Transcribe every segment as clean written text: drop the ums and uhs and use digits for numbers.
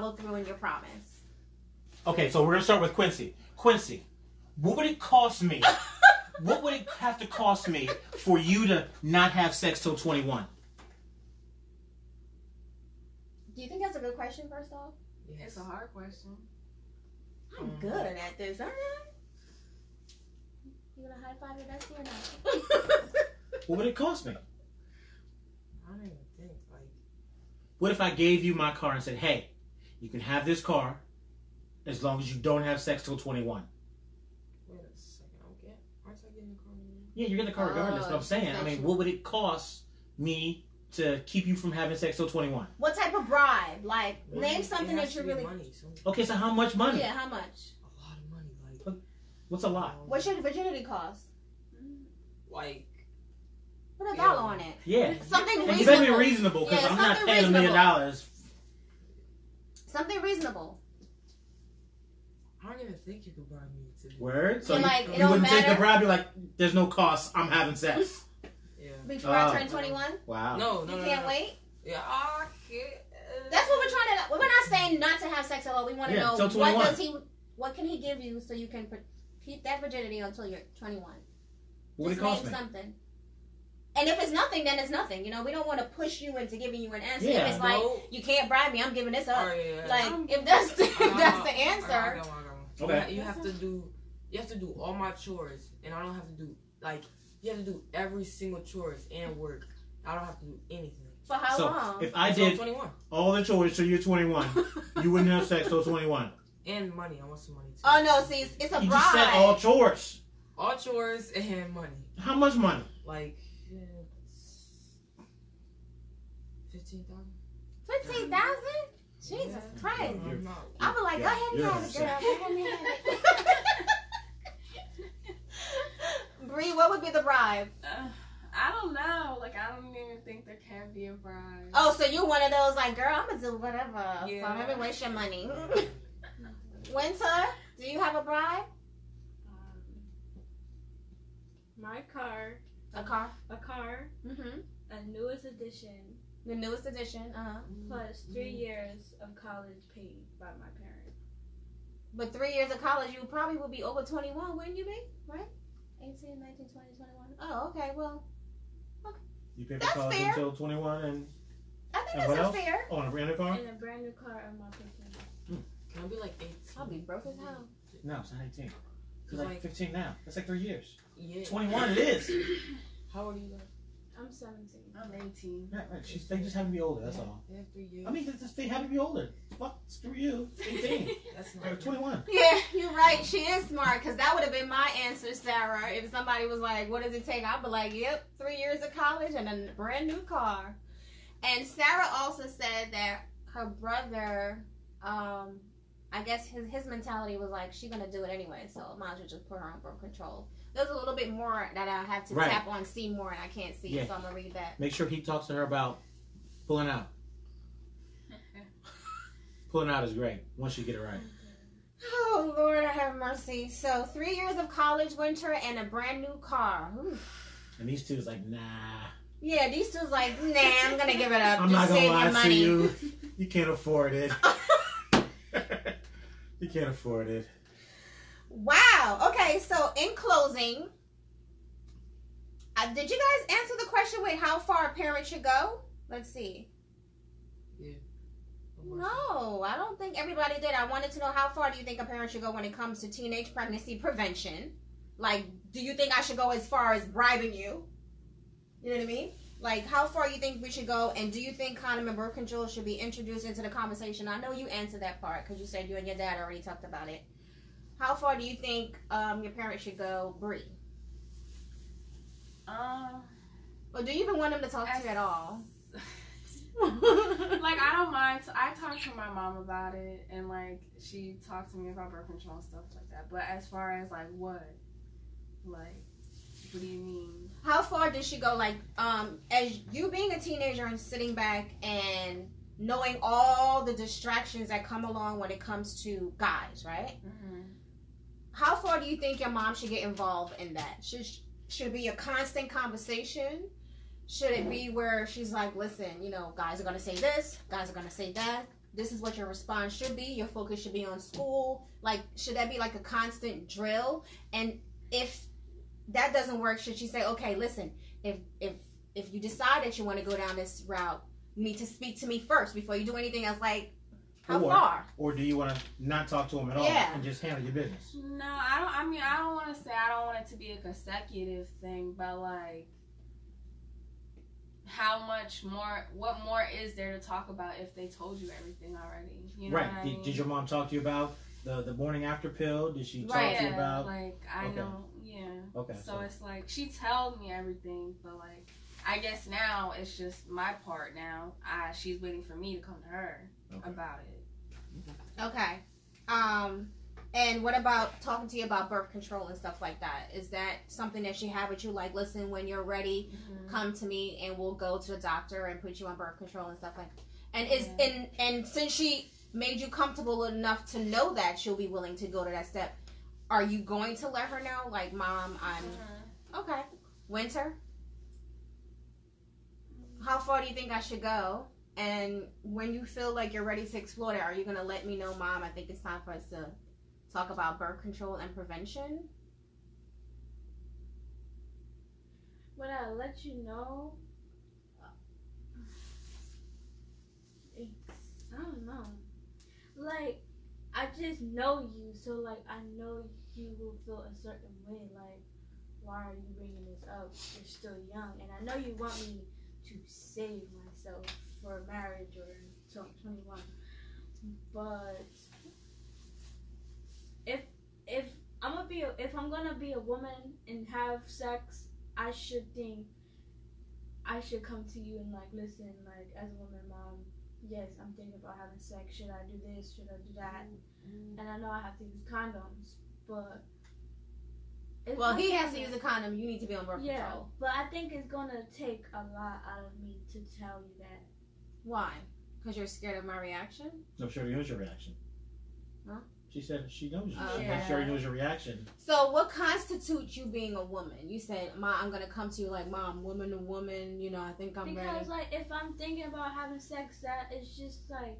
follow through on your promise. Okay, so we're gonna start with Quincy. Quincy, what would it cost me? What would it have to cost me for you to not have sex till 21? Do you think that's a good question, first off? Yeah, it's a hard question. I'm good at this, aren't I? You gonna high five your bestie or not? What would it cost me? I don't even think, like... What if I gave you my car and said, hey, you can have this car as long as you don't have sex till 21? Wait a second, aren't I getting the car? Yeah, you're getting the car regardless, but I'm saying, I mean, what would it cost me to keep you from having sex till 21? What type of bribe? Like, name something that you really... Money, okay, so how much money? Yeah, how much? A lot of money, like... What's a lot? What's your virginity cost? Like... Put a dollar on it. Yeah. Something reasonable. You better be reasonable, because I'm not paying $1 million. Something reasonable. I don't even think you could bribe me to do Word? So like, you wouldn't take the bribe, you're like, there's no cost, I'm having sex. Yeah. Before I turn 21? Wow. No. You can't wait? Yeah, I can't. That's what we're trying to... We're not saying not to have sex at all. We want to know what can he give you so you can keep that virginity until you're 21. What would it cost me? Something. And if it's nothing, then it's nothing. You know, we don't want to push you into giving you an answer. Yeah. If it's like, you can't bribe me, I'm giving this up. Oh, yeah. Like, if that's the answer. I got one. Okay. You have to do all my chores, and I don't have to do, like, you have to do every single chores and work. I don't have to do anything. For how long? If I did 21. All the chores till you're 21, you wouldn't have sex till 21. And money. I want some money, too. Oh, no, see, it's a bribe. You just said all chores. All chores and money. How much money? Like... 15,000. 15,000? Jesus Christ! I was like, go ahead and have it, girl. Go ahead and have it. Bree, what would be the bribe? I don't know. Like, I don't even think there can be a bribe. Oh, so you're one of those like, girl, I'm gonna do whatever. Yeah. So I'm gonna waste your money. Winter, do you have a bribe? My car. A car? A car. Mm-hmm. A newest edition. The newest edition, Plus 3 years of college paid by my parents. But 3 years of college, you probably would be over 21, wouldn't you be? Right? 18, 19, 20, 21. Oh, okay, well. Okay. You pay for college until 21 and... I think that's fair. Oh, and a brand new car? And a brand new car on my picture. Can I be like 18? I'll be broke as hell. No, it's not 18. It's like 15 now. That's like 3 years. Yeah. 21 it is. How old are you guys? I'm 17. I'm 18. Yeah, right. They just have to be older, that's all. They have 3 years. I mean, they have to be older. Fuck, screw you. 18. That's not 21. Yeah, you're right. She is smart, because that would have been my answer, Sarah. If somebody was like, what does it take? I'd be like, yep, 3 years of college and a brand new car. And Sarah also said that her brother, I guess his mentality was like, she's going to do it anyway, so might as well just put her on birth control. There's a little bit more that I have to tap on, see more, and I can't see, so I'm going to read that. Make sure he talks to her about pulling out. Pulling out is great, once you get it right. Oh, Lord, I have mercy. So, 3 years of college, Winter, and a brand new car. Oof. And these two is like, nah. Yeah, these two's like, nah, I'm going to give it up. I'm just not going to lie money. to you. You can't afford it. You can't afford it. Wow. Okay, so in closing, did you guys answer the question with how far a parent should go? Let's see. Yeah. No, I don't think everybody did. I wanted to know, how far do you think a parent should go when it comes to teenage pregnancy prevention? Like, do you think I should go as far as bribing you? You know what I mean? Like, how far you think we should go, and do you think condom and birth control should be introduced into the conversation? I know you answered that part because you said you and your dad already talked about it. How far do you think your parents should go, Bree? Or do you even want them to talk to you at all? Like, I don't mind. I talked to my mom about it, and, like, she talked to me about birth control and stuff like that. But as far as, like, what? Like, what do you mean? How far did she go? Like, as you being a teenager and sitting back and knowing all the distractions that come along when it comes to guys, right? Mm-hmm. How far do you think your mom should get involved in that? Should it be a constant conversation? Should it be where she's like, listen, you know, guys are going to say this, guys are going to say that. this is what your response should be. Your focus should be on school. Like, should that be like a constant drill? And if that doesn't work, should she say, okay, listen, if you decide that you want to go down this route, you need to speak to me first before you do anything else. Like, how far? Or do you want to not talk to him at all and just handle your business? No, I don't. I mean, I don't want to say I don't want it to be a consecutive thing, but like, how much more? What more is there to talk about if they told you everything already? You know right. What I mean? Did your mom talk to you about the morning after pill? Did she talk to you about? Like, I know. Yeah. Okay. So it's like she tells me everything, but like, I guess now it's just my part. Now, she's waiting for me to come to her about it. Okay. And what about talking to you about birth control and stuff like that? Is that something that she have with you? Like, listen, when you're ready, come to me and we'll go to the doctor and put you on birth control and stuff like that. And and since she made you comfortable enough to know that she'll be willing to go to that step, are you going to let her know? Like, Mom, I'm okay. Winter, how far do you think I should go? And when you feel like you're ready to explore that, are you going to let me know, Mom, I think it's time for us to talk about birth control and prevention? When I let you know, I don't know. Like, I just know you, so like I know you will feel a certain way. Like, why are you bringing this up? You're still young, and I know you want me to save myself for marriage or until I'm 21. But if I'm gonna be a woman and have sex, I should come to you and like, listen, like, as a woman, Mom, yes, I'm thinking about having sex. Should I do this? Should I do that? And I know I have to use condoms, but well, he has to use a condom. You need to be on birth yeah, control. but I think it's gonna take a lot out of me to tell you that. Why? Because you're scared of my reaction? No, she already knows your reaction. Huh? She said she knows you. Okay. She already knows your reaction. So what constitutes you being a woman? You said, Mom, I'm going to come to you like, Mom, woman to woman, you know, I think I'm ready. Because, like, if I'm thinking about having sex, that is just, like,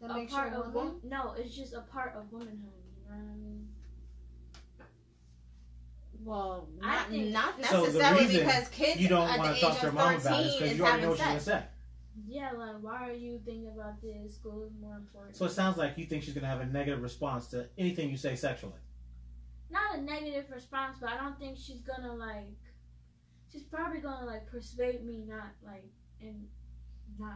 that a makes part you a of woman? no, it's just a part of womanhood, you know what I mean? Well, I think- not So the necessarily reason because kids you don't at want the to age talk of to your mom about it is 13 because is you already know having what she's going to sex. say. Yeah, like, why are you thinking about this? School is more important. So it sounds like you think she's going to have a negative response to anything you say sexually. Not a negative response, but I don't think she's gonna, like, she's probably gonna, like, persuade me not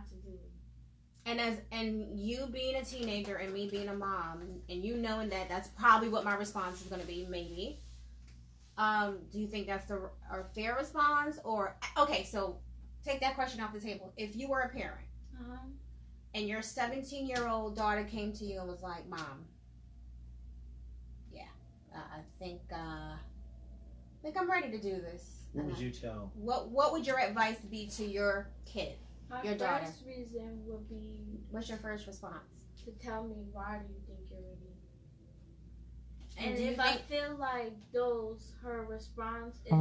to do it. And you being a teenager and me being a mom and you knowing that that's probably what my response is going to be, maybe. Do you think that's a fair response? Or, okay, so take that question off the table. If you were a parent and your 17-year-old daughter came to you and was like, Mom, yeah, I think I'm ready to do this. What would you tell? What would your advice be to your kid? My Your daughter. first reason would be What's your first response? to tell me, why do you think you're ready? And And do you if I think- feel like her response is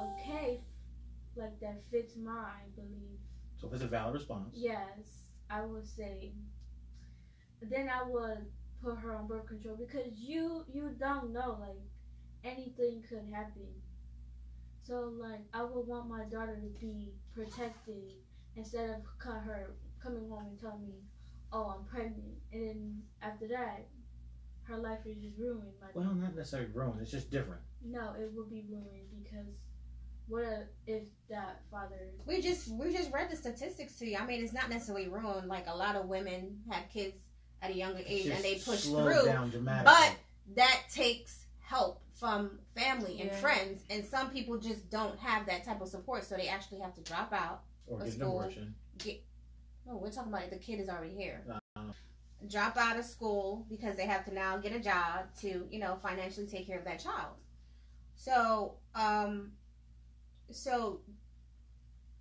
okay, like that fits my belief, So if it's a valid response. yes, I would say, then I would put her on birth control, because you don't know, like, anything could happen. So, like, I would want my daughter to be protected instead of her coming home and telling me, oh, I'm pregnant. And then after that, her life is just ruined. Like, Well, not necessarily ruined. It's just different. no, it would be ruined, because what if that father... We just read the statistics to you. I mean, it's not necessarily ruined. Like, a lot of women have kids at a younger age and they push slowed through. down dramatically. But that takes help from family and Yeah. friends, and some people just don't have that type of support, so they actually have to drop out. or of get an school. abortion. No, we're talking about the kid is already here. Uh, Drop out of school because they have to now get a job to, financially take care of that child. So, so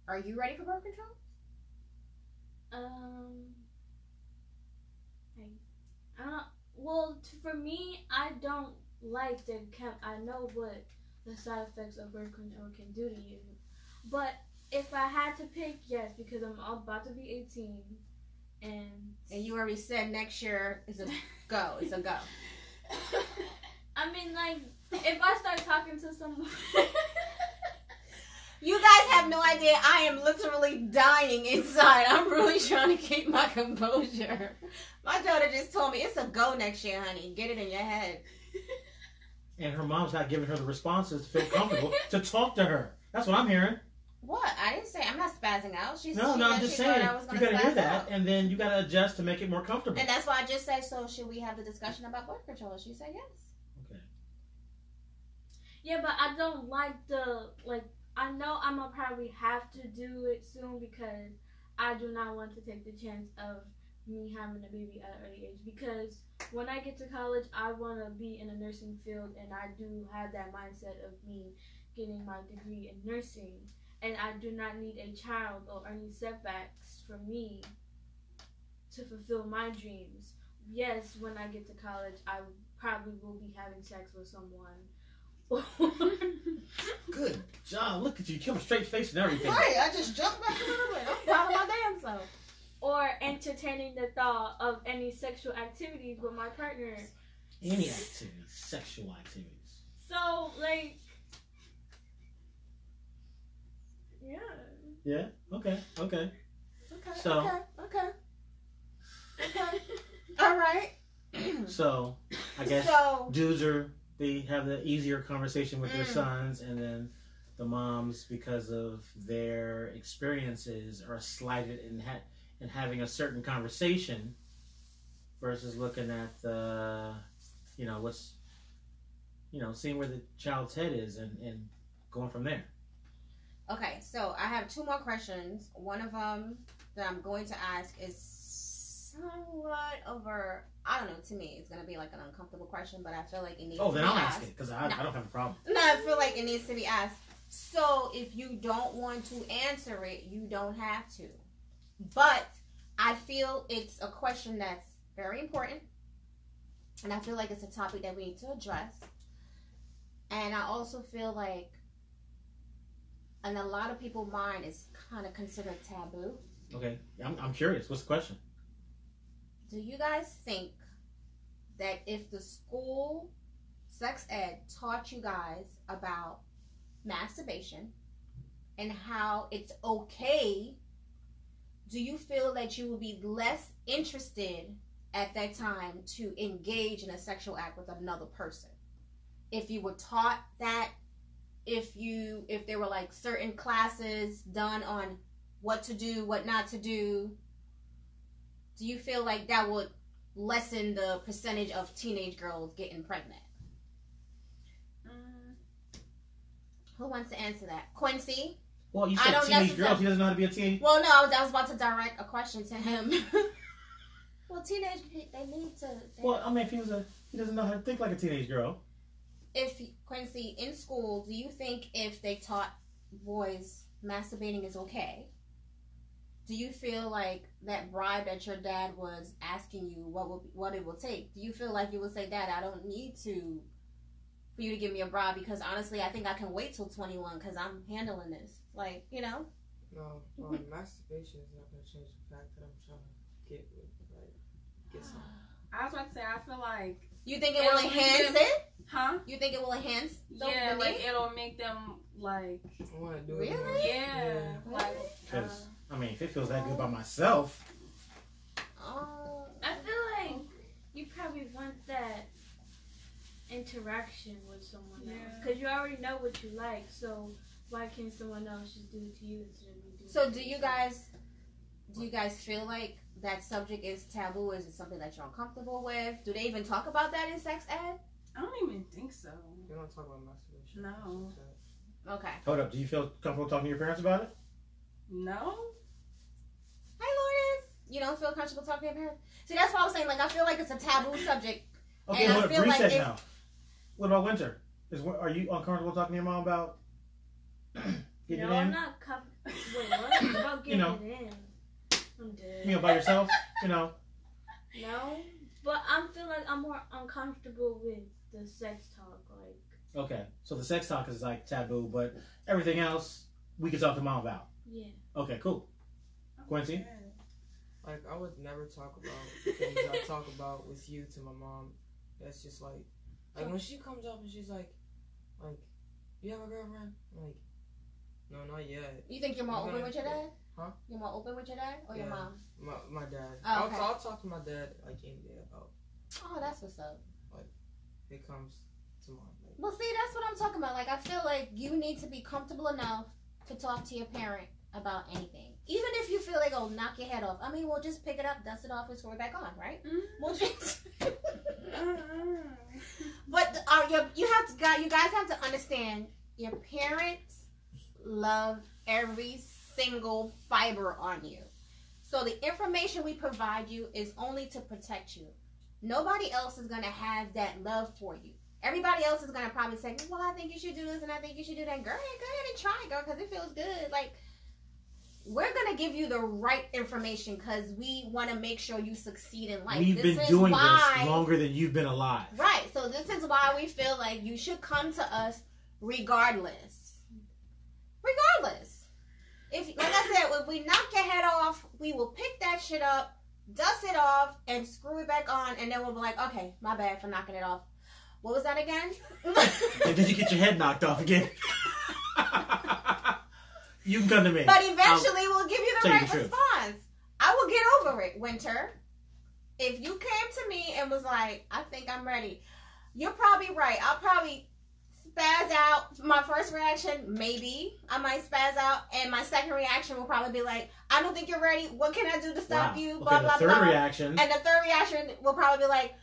are you ready for birth control? Well, for me, I don't like the I know what the side effects of birth control can do to you. But if I had to pick, yes, because I'm about to be 18, And you already said next year is a go. It's a go. I mean, like, if I start talking to someone. You guys have no idea. I am literally dying inside. I'm really trying to keep my composure. My daughter just told me it's a go next year, honey. Get it in your head. And her mom's not giving her the responses to feel comfortable to talk to her. That's what I'm hearing. What? I didn't say. I'm not spazzing out. I'm just saying. You gotta hear that, and then you gotta adjust to make it more comfortable. And that's why I just said, so should we have the discussion about birth control? She said yes. Okay. Yeah, but I don't like I know I'm gonna probably have to do it soon because I do not want to take the chance of me having a baby at an early age. Because when I get to college, I want to be in the nursing field, and I do have that mindset of me getting my degree in nursing. And I do not need a child or any setbacks for me to fulfill my dreams. Yes, when I get to college, I probably will be having sex with someone. Good job. Look at you. You kept a straight face and everything. Right, I just jumped back a little bit. I'm proud of my damn self. Or entertaining the thought of any sexual activities with my partner. Any activities, sexual activities. So, like, yeah. Yeah. Okay. Okay. So. Okay. All right. So, I guess dudes they have the easier conversation with their sons, and then the moms, because of their experiences, are slighted in having a certain conversation versus looking at the, seeing where the child's head is and going from there. Okay, so I have two more questions. One of them that I'm going to ask is somewhat over, I don't know, to me, it's going to be like an uncomfortable question, but I feel like it needs to be asked. Oh, then I'll ask it, because I don't have a problem. No, I feel like it needs to be asked. So if you don't want to answer it, you don't have to. But I feel it's a question that's very important, and I feel like it's a topic that we need to address. And I also feel like in a lot of people's mind it's kind of considered taboo. Okay, I'm curious. What's the question? Do you guys think that if the school sex ed taught you guys about masturbation and how it's okay, do you feel that you would be less interested at that time to engage in a sexual act with another person? If you were taught that, if there were like certain classes done on what to do, what not to do, do you feel like that would lessen the percentage of teenage girls getting pregnant? Who wants to answer that? Quincy? Well, you said teenage girls. He doesn't know how to be a teen. Well, no, I was about to direct a question to him. Well, teenage, they need to. Well, I mean, if he doesn't know how to think like a teenage girl. If Quincy, in school, do you think if they taught boys masturbating is okay, do you feel like that bribe that your dad was asking you, what it will take? Do you feel like you would say, Dad, I don't need for you to give me a bribe, because honestly, I think I can wait till 21 because I'm handling this. Like, No, masturbation is not going to change the fact that I'm trying to get some. I was about to say, I feel like. You think it will enhance it? Huh? You think it will enhance? Yeah, like it'll make them like. I want to do really? it more. Yeah. Like. Because I mean, if it feels that good by myself. I feel like you probably want that interaction with someone else, because you already know what you like. So why can't someone else just do it to you instead of you doing it? So do you guys feel like that subject is taboo? Is it something that you're uncomfortable with? Do they even talk about that in sex ed? I don't even think so. We don't talk about masturbation. No. Okay. Hold up. Do you feel comfortable talking to your parents about it? No. Hey, Lourdes. You don't feel comfortable talking to your parents? See, that's what I was saying. Like, I feel like it's a taboo subject. Okay, and hold up. Reset now. What about Winter? Are you uncomfortable talking to your mom about getting it in? I'm not Wait, what? About getting it in. I'm dead. By yourself? No, but I feel like I'm more uncomfortable with the sex talk. Like. Okay, so the sex talk is like taboo, but everything else we can talk to mom about. Yeah. Okay, cool. Quincy? Like, I would never talk about the things I talk about with you to my mom. That's just like when she comes up and she's like, you have a girlfriend? I'm like, no, not yet. You think you're more open with your dad? Huh? You're more open with your dad or your mom? My dad. Oh, okay. I'll talk to my dad like any day about. Oh, that's what's up. Like, it comes to mind. Like, well, see, that's what I'm talking about. Like, I feel like you need to be comfortable enough to talk to your parent about anything. Even if you feel like, oh, knock your head off. I mean, we'll just pick it up, dust it off, and screw it back on, right? Mm-hmm. We'll just... But you guys have to understand, your parents love every single fiber on you. So the information we provide you is only to protect you. Nobody else is going to have that love for you. Everybody else is going to probably say, well, I think you should do this and I think you should do that. Girl, go ahead and try it, girl, because it feels good. Like, we're going to give you the right information because we want to make sure you succeed in life. We've been doing this longer than you've been alive. Right. So this is why we feel like you should come to us regardless. Regardless. If, like I said, if we knock your head off, we will pick that shit up, dust it off, and screw it back on, and then we'll be like, okay, my bad for knocking it off. What was that again? And then you get your head knocked off again. You can come to me. But eventually we'll give you the right response. I will get over it, Winter. If you came to me and was like, I think I'm ready, you're probably right. I'll probably spaz out. My first reaction, maybe I might spaz out, and my second reaction will probably be like, I don't think you're ready. What can I do to stop you? Okay, blah, blah, the third blah. reaction. And the third reaction will probably be like,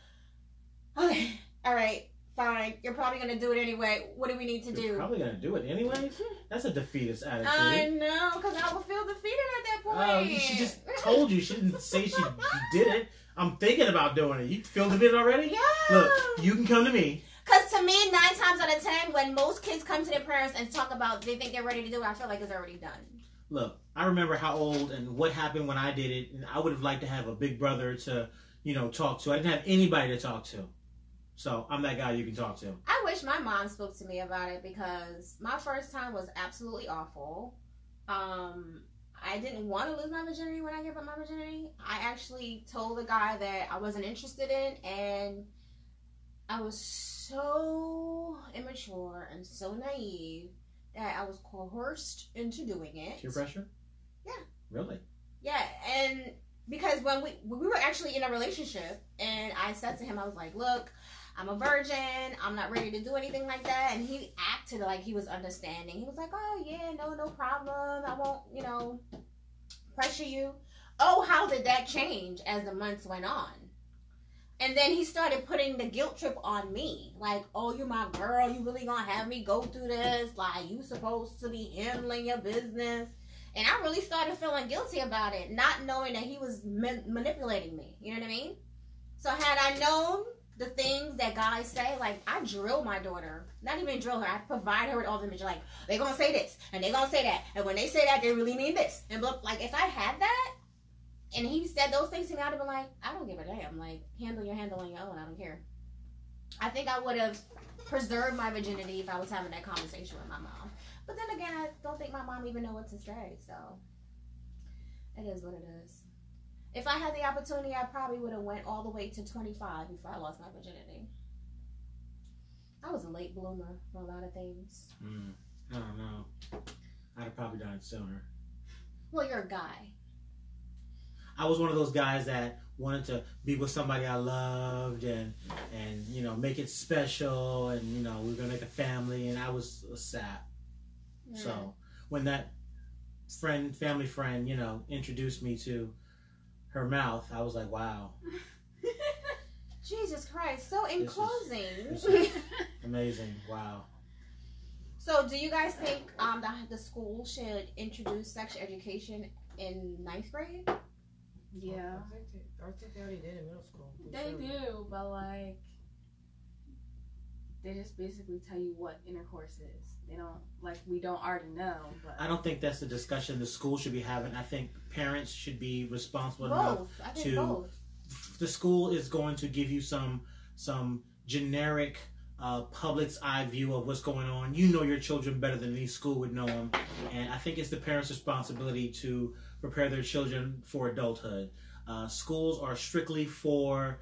okay, all right, fine. You're probably going to do it anyway. What do we need to do? You're probably going to do it anyway? That's a defeatist attitude. I know, because I will feel defeated at that point. She just told you. She didn't say she did it. I'm thinking about doing it. You feel defeated already? Yeah. Look, you can come to me. Because to me, 9 times out of 10, when most kids come to their parents and talk about they think they're ready to do it, I feel like it's already done. Look, I remember how old and what happened when I did it, and I would have liked to have a big brother to, talk to. I didn't have anybody to talk to. So I'm that guy you can talk to. I wish my mom spoke to me about it because my first time was absolutely awful. I didn't want to lose my virginity when I gave up my virginity. I actually told the guy that I wasn't interested in, and I was so immature and so naive that I was coerced into doing it. Peer pressure? Yeah. Really? Yeah, and because when we were actually in a relationship, and I said to him, I was like, look, I'm a virgin. I'm not ready to do anything like that. And he acted like he was understanding. He was like, oh, yeah, no problem. I won't, pressure you. Oh, how did that change as the months went on? And then he started putting the guilt trip on me. Like, oh, you're my girl. You really gonna have me go through this? Like, you supposed to be handling your business. And I really started feeling guilty about it, not knowing that he was manipulating me. You know what I mean? So had I known the things that guys say, like, I drill my daughter. Not even drill her. I provide her with all the images. Like, they're going to say this, and they're going to say that. And when they say that, they really mean this. And, like, if I had that, and he said those things to me, I'd have been like, I don't give a damn. Like, handle your own. I don't care. I think I would have preserved my virginity if I was having that conversation with my mom. But then again, I don't think my mom even know what to say. So, it is what it is. If I had the opportunity, I probably would have went all the way to 25 before I lost my virginity. I was a late bloomer for a lot of things. I don't know. I'd have probably done it sooner. Well, you're a guy. I was one of those guys that wanted to be with somebody I loved and make it special, and we were gonna make a family, and I was a sap. So when that family friend, introduced me to her mouth, I was like, wow. Jesus Christ. So in closing. This is amazing. Wow. So do you guys think the school should introduce sex education in 9th grade? Yeah. I think they already did in middle school. They do, but like, they just basically tell you what intercourse is. They don't, like, we don't already know. But I don't think that's the discussion the school should be having. I think parents should be responsible enough to. Both. The school is going to give you some generic public's eye view of what's going on. You know your children better than any school would know them, and I think it's the parents' responsibility to prepare their children for adulthood. schools are strictly for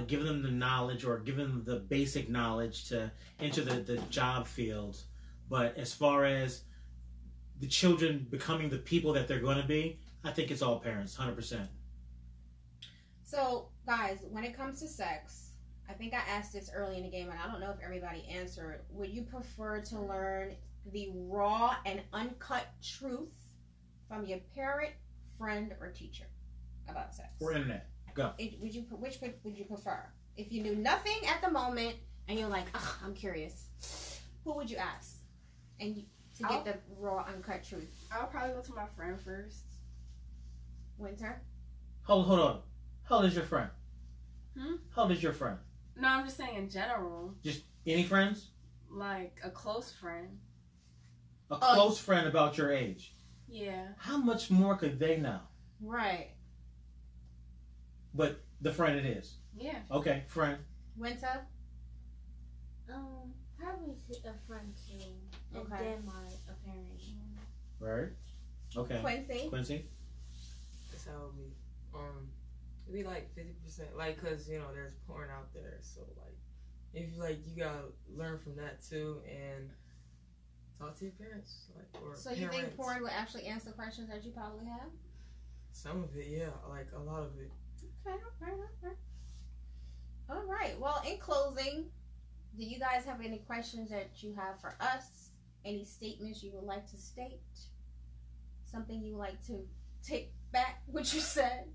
giving them the knowledge or giving them the basic knowledge to enter the job field. But as far as the children becoming the people that they're going to be, I think it's all parents, 100%. So, guys, when it comes to sex, I think I asked this early in the game, and I don't know if everybody answered. Would you prefer to learn the raw and uncut truth from your parent, friend, or teacher about sex? Or internet. Go. Which would you prefer? If you knew nothing at the moment and you're like, ugh, I'm curious, who would you ask? And to get the raw, uncut truth. I'll probably go to my friend first. Winter? Hold on. How old is your friend? How old is your friend? No, I'm just saying in general. Just any friends? Like a close friend. A close friend about your age? Yeah. How much more could they know? Right. But the friend it is. Yeah. Okay, friend. Winter? Probably a friend too. And Okay. then a parent. Right. Okay. Quincy? That's how it be. It'd be like 50%. Like, cause there's porn out there, so like, if you gotta learn from that too, and talk to your parents, like, or so you think porn would actually answer questions that you probably have? Some of it, yeah, like a lot of it. Okay. All right. Well, in closing, do you guys have any questions that you have for us? Any statements you would like to state? Something you would like to take back what you said?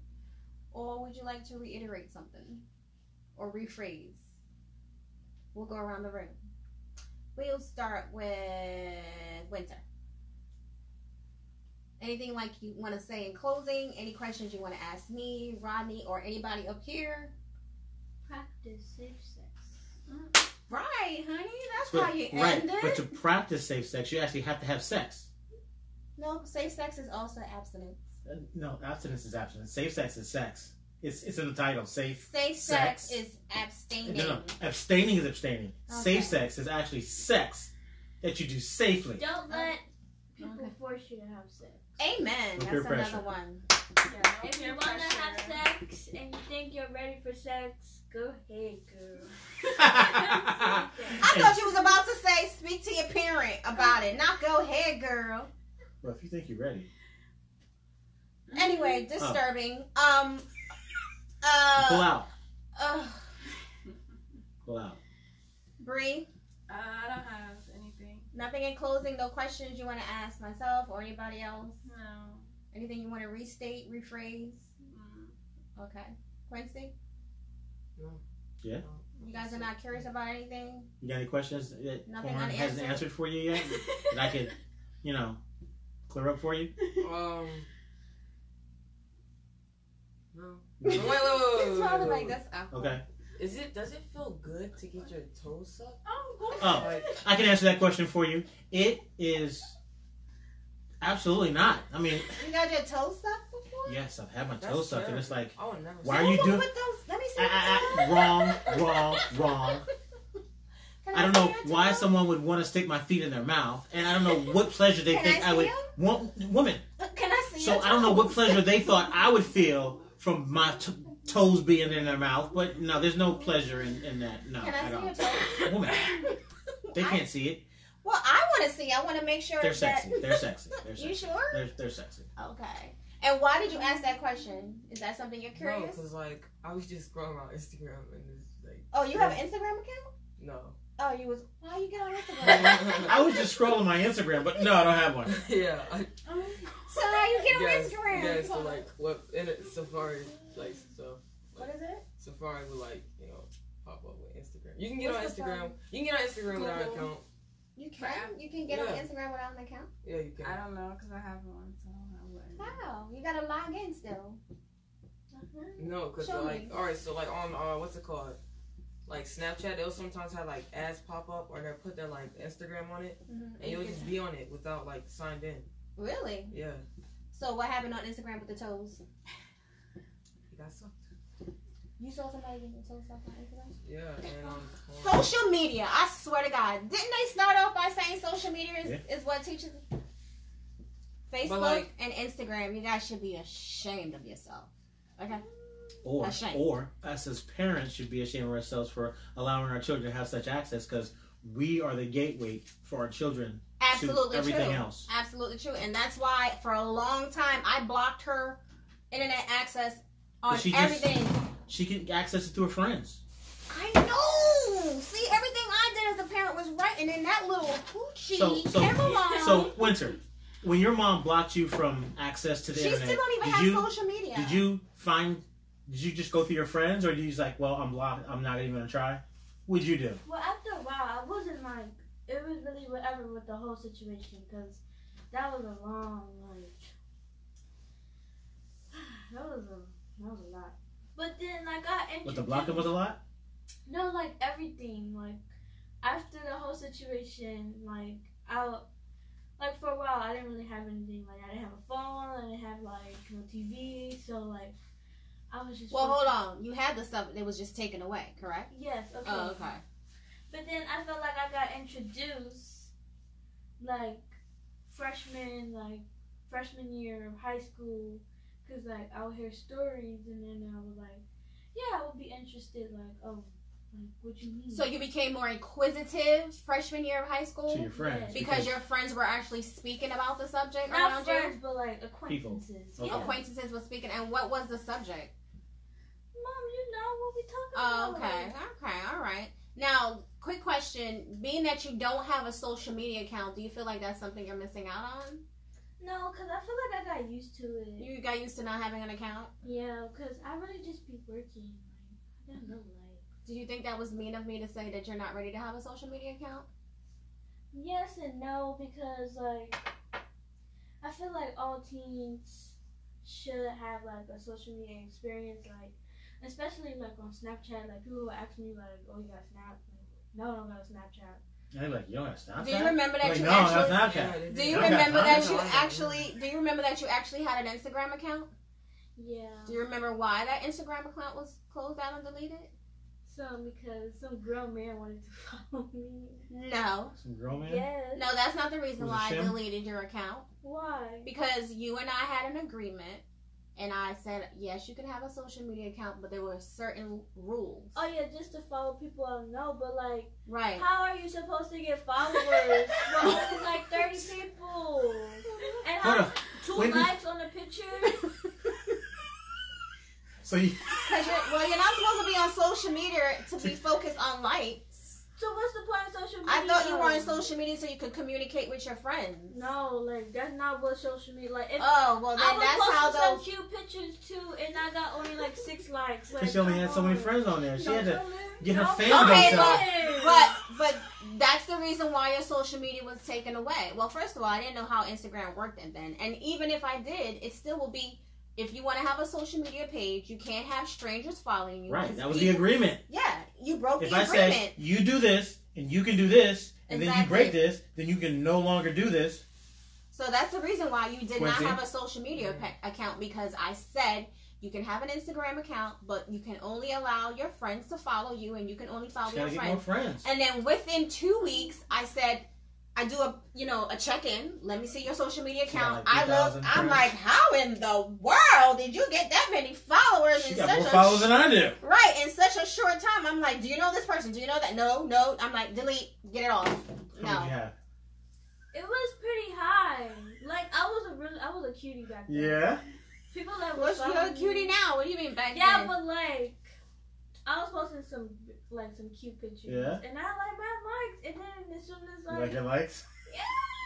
Or would you like to reiterate something? Or rephrase? We'll go around the room. We'll start with Winter. Anything like you want to say in closing? Any questions you want to ask me, Rodney, or anybody up here? Practice safe sex. Right, honey. That's how you end it. But to practice safe sex, you actually have to have sex. No, safe sex is also abstinence. No, abstinence is abstinence. Safe sex is sex. It's in the title. Safe sex is abstaining. No. Abstaining is abstaining. Okay. Safe sex is actually sex that you do safely. Don't let people force you to have sex. Amen. That's another one. Yeah, if you want to have sex and you think you're ready for sex, go ahead, girl. I thought you was about to say, speak to your parent about it. Not go ahead, girl. Well, if you think you're ready. Anyway, disturbing. Pull out. Pull out. Bree? I don't have anything. Nothing in closing? No questions you want to ask myself or anybody else? No. Anything you want to restate, rephrase? Okay. Quincy? No. Yeah. You guys are not curious about anything? You got any questions that Nothing porn hasn't answered for you yet? That I could, clear up for you? No. Wait. Like this. Okay. Does it feel good to get your toes sucked? I can answer that question for you. It is absolutely not. I mean, you got your toes sucked before? Yes, I've had my toes sucked, and it's like, never. Why are you doing? Let me see. Wrong. I don't know why someone would want to stick my feet in their mouth, and I don't know what pleasure they think I would want. Woman. Can I see? So I don't know what pleasure they thought I would feel from my toes being in their mouth, but no, there's no pleasure in that. No, can I see your toes? Woman, they can't see it. Well, I want to see. I want to make sure they're sexy. They're sexy. You sure? They're sexy. Okay. And why did you ask that question? Is that something you're curious? No, because I was just scrolling on Instagram and it's like. Oh, you have an Instagram account? No. Oh, you was. Why you get on Instagram? I was just scrolling my Instagram, but no, I don't have one. Yeah. So how you get on Instagram? Yeah, so what in it? Safari stuff. What is it? Safari will pop up with Instagram. You can get on Instagram. You can get on Instagram without an account. You can. You can get on Instagram without an account. Yeah, you can. I don't know because I have one, so I wouldn't. How? You gotta log in still. No, because alright, so on what's it called? Like Snapchat, they'll sometimes have ads pop up, or they'll put their Instagram on it, and you'll just be on it without signed in. Really? Yeah. So what happened on Instagram with the toes? You got sucked. You saw somebody getting toes sucked on Instagram? Yeah, and social media. I swear to God, didn't they start off by saying social media is what teaches? Facebook and Instagram. You guys should be ashamed of yourself. Okay. Or ashamed. us as parents should be ashamed of ourselves for allowing our children to have such access, because we are the gateway for our children Absolutely to everything true. else. Absolutely true. And that's why for a long time I blocked her internet access on everything. She can access it through her friends. I know. See, everything I did as a parent was right, and then that little hoochie came along. So, Winter, when your mom blocked you from access to the internet, she still don't even have social media. Did you just go through your friends, or did you just like, well, I'm blocked, I'm not even gonna try? What'd you do? Well, after a while, I wasn't like, it was really whatever with the whole situation, because that was a long, like, that was a lot. But then, like, I introduced... But the blocking was a lot? No, like, everything. Like, after the whole situation, like, for a while, I didn't really have anything. Like, I didn't have a phone, I didn't have, like, no TV, so, like, I was just... Well, hold on. You had the stuff that was just taken away, correct? Yes, okay. Oh, okay. But then I felt like I got introduced, like, freshman year of high school, because, like, I would hear stories, and then I was like, yeah, I would be interested, like, oh, like, what you mean? So you became more inquisitive freshman year of high school? To your friends. Yes. Because your friends were actually speaking about the subject Not around friends, you? but, like, acquaintances. Okay. Yeah. Acquaintances were speaking, and what was the subject? Mom, you know what we talking about. Oh, okay, all right. Now, quick question. Being that you don't have a social media account, do you feel like that's something you're missing out on? No, because I feel like I got used to it. You got used to not having an account? Yeah, because I really just be working. Like, I don't know, like... Do you think that was mean of me to say that you're not ready to have a social media account? Yes and no, because, like, I feel like all teens should have, like, a social media experience, like, especially, like, on Snapchat. Like, people will ask me, like, oh, you got Snap? Like, no, I don't got a Snapchat. And they're like, you don't have Snapchat? Do you remember that like, you no, actually... I have Snapchat. Do you remember that you actually had an Instagram account? Yeah. Do you remember why that Instagram account was closed out and deleted? Because some grown man wanted to follow me. No. Some girl man? Yes. No, that's not the reason Was it why I Shim? deleted your account. Why? Because you and I had an agreement, and I said, yes, you can have a social media account, but there were certain rules. Oh, yeah, just to follow people I know, but, like, Right. how are you supposed to get followers? We're only, like, 30 people. And Hold how on. 2 When did- likes on the picture? So you... Because you're not supposed to be on social media to be focused on likes. So what's the point of social media? I thought you were on social media so you could communicate with your friends. No, like, that's not what social media, like, if Oh, well, I then was that's how posting some those... cute pictures, too, and I got only, like, 6 likes. Like, Because she only had so many come friends on there. She had to on. get her No, fan Okay, base out. But that's the reason why your social media was taken away. Well, first of all, I didn't know how Instagram worked then. And even if I did, it still will be... If you want to have a social media page, you can't have strangers following you. Right, that was the agreement. Yeah, you broke If the I agreement. say, you do this, and you can do this, and then you Exactly. break this, then you can no longer do this. So that's the reason why you did Quincy? not have a social media account, because I said you can have an Instagram account, but you can only allow your friends to follow you, and you can only follow She your gotta get friends. more friends. And then within 2 weeks, I said, I do a check-in. Let me see your social media account. Like I look. 3,000 I'm friends. like, how in the world did you get that many followers She in got such more a followers than I do. right in such a short time? I'm like, do you know this person? Do you know that? No. I'm like, delete, get it off. How No. many you have? It was pretty high. Like, I was a cutie back then. Yeah. People that Well, was you're a cutie now. What do you mean back Yeah, then? but, like, I was posting some cute pictures. Yeah. And I, like, my likes. And then as soon as, You like your likes?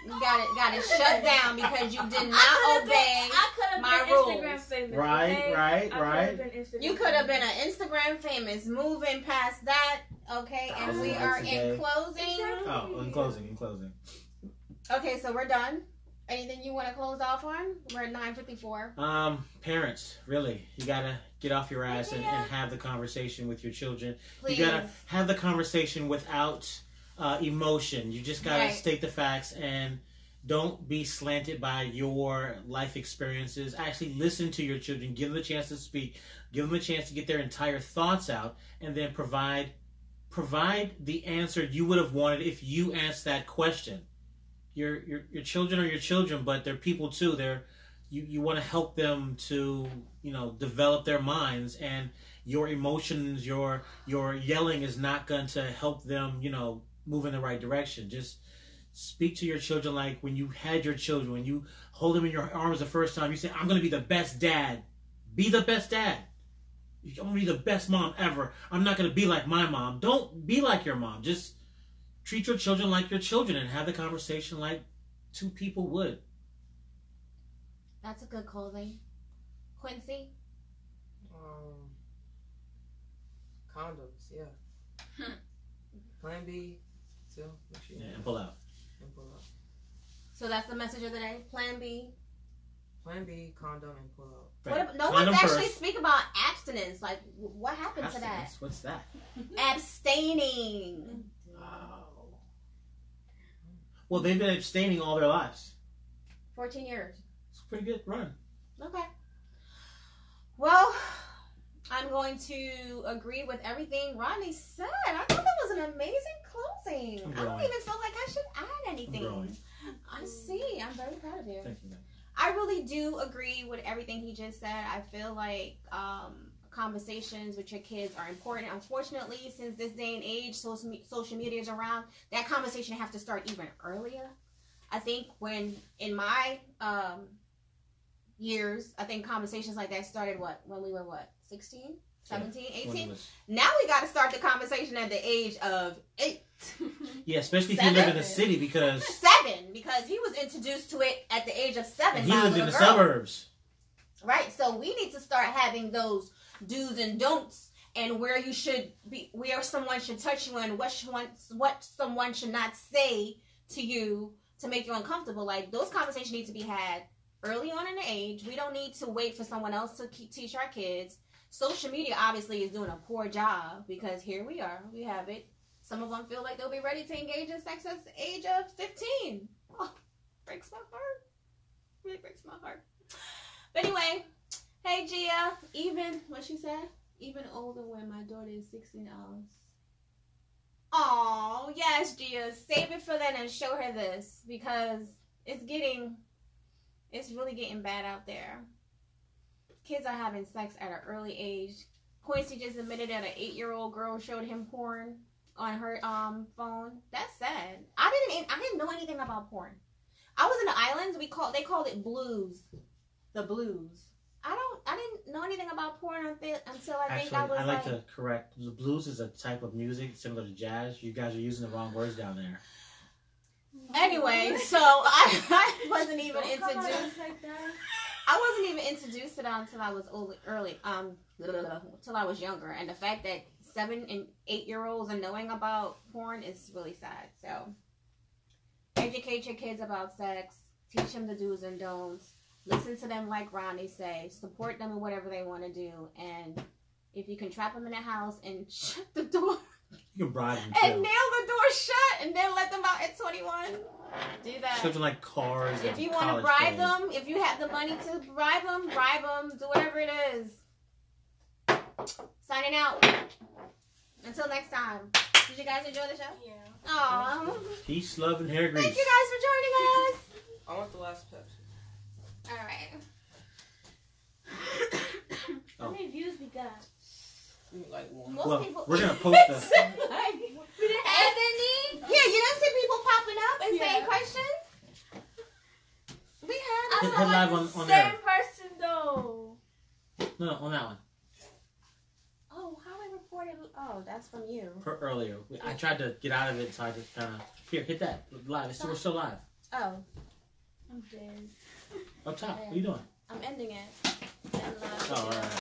You got it shut down because you did not I could have my been rules. Instagram famous. Right, okay? right, I right. could've been Instagram You could have been famous. an Instagram famous. Moving past that, okay, and we 1,000 are likes a in day. closing. Exactly. Oh, in closing. Okay, so we're done. Anything you want to close off on? We're at 9:54. Parents, really, you gotta get off your ass and have the conversation with your children. Please. You gotta have the conversation without emotion. You just gotta Right. state the facts and don't be slanted by your life experiences. Actually listen to your children. Give them a chance to speak. Give them a chance to get their entire thoughts out, and then provide the answer you would have wanted if you asked that question. Your children are your children, but they're people too. you want to help them to, develop their minds, and your emotions, your yelling is not going to help them, move in the right direction. Just speak to your children like when you had your children, when you hold them in your arms the first time, you say, I'm going to be the best dad. Be the best dad. I'm going to be the best mom ever. I'm not going to be like my mom. Don't be like your mom. Just treat your children like your children and have the conversation like two people would. That's a good closing. Quincy? Condoms, yeah. Plan B, so make sure and pull out. So that's the message of the day? Plan B? Plan B, condom, and pull out. Right. No one's actually speak about abstinence. Like, what happened to that? What's that? Abstaining. Oh. Well, they've been abstaining all their lives. 14 years. It's a pretty good run. Okay. Well, I'm going to agree with everything Rodney said. I thought that was an amazing closing. I don't even feel like I should add anything. I see. I'm very proud of you. Thank you, man. I really do agree with everything he just said. I feel like conversations with your kids are important. Unfortunately, since this day and age, social media is around, that conversation have to start even earlier. I think when in my years, I think conversations like that started when we were 16, 17, 18? Now we got to start the conversation at the age of 8. Yeah, especially if you live in the city, because 7, because he was introduced to it at the age of 7. And he lived in the suburbs. Right, so we need to start having those do's and don'ts, and where you should be, where someone should touch you, and what someone should not say to you to make you uncomfortable. Like, those conversations need to be had early on in the age. We don't need to wait for someone else to teach our kids. Social media obviously is doing a poor job, because here we are, we have it. Some of them feel like they'll be ready to engage in sex at the age of 15. Oh, breaks my heart. Really breaks my heart. But anyway, hey Gia, what she said? Even older when my daughter is 16 hours. Oh, yes, Gia. Save it for then and show her this, because it's really getting bad out there. Kids are having sex at an early age. Quincy just admitted that an 8-year-old girl showed him porn on her phone. That's sad. I didn't know anything about porn. I was in the islands. They called it blues. The blues. I didn't know anything about porn until I think I was I'd like to correct. The blues is a type of music similar to jazz. You guys are using the wrong words down there. Anyway, so I wasn't even introduced. I wasn't even introduced to that until I was till I was younger. And the fact that 7 and 8-year-olds are knowing about porn is really sad. So, educate your kids about sex. Teach them the do's and don'ts. Listen to them like Ronnie say. Support them in whatever they want to do. And if you can trap them in a house and shut the door. You can bribe them too. And nail the door shut and then let them out at 21. Do that. Something like cars. If you want to bribe them, if you have the money to bribe them, do whatever it is. Signing out. Until next time. Did you guys enjoy the show? Yeah. Aww. Peace, love, and hair grease. Thank you guys for joining us. I want the last Pepsi. Alright. How many views we got? Like 1. Most people. We're going to post this. We didn't have any? Yeah, you don't see people popping up and saying questions? We had Hit live on same there. person though. No, on that one. Oh, how I reported. Oh, that's from you. Earlier. I tried to get out of it, so I just kind of... Here, hit that. Live. We're still live. Oh. I'm dead. Up top. What are you doing? I'm ending it. And, all right.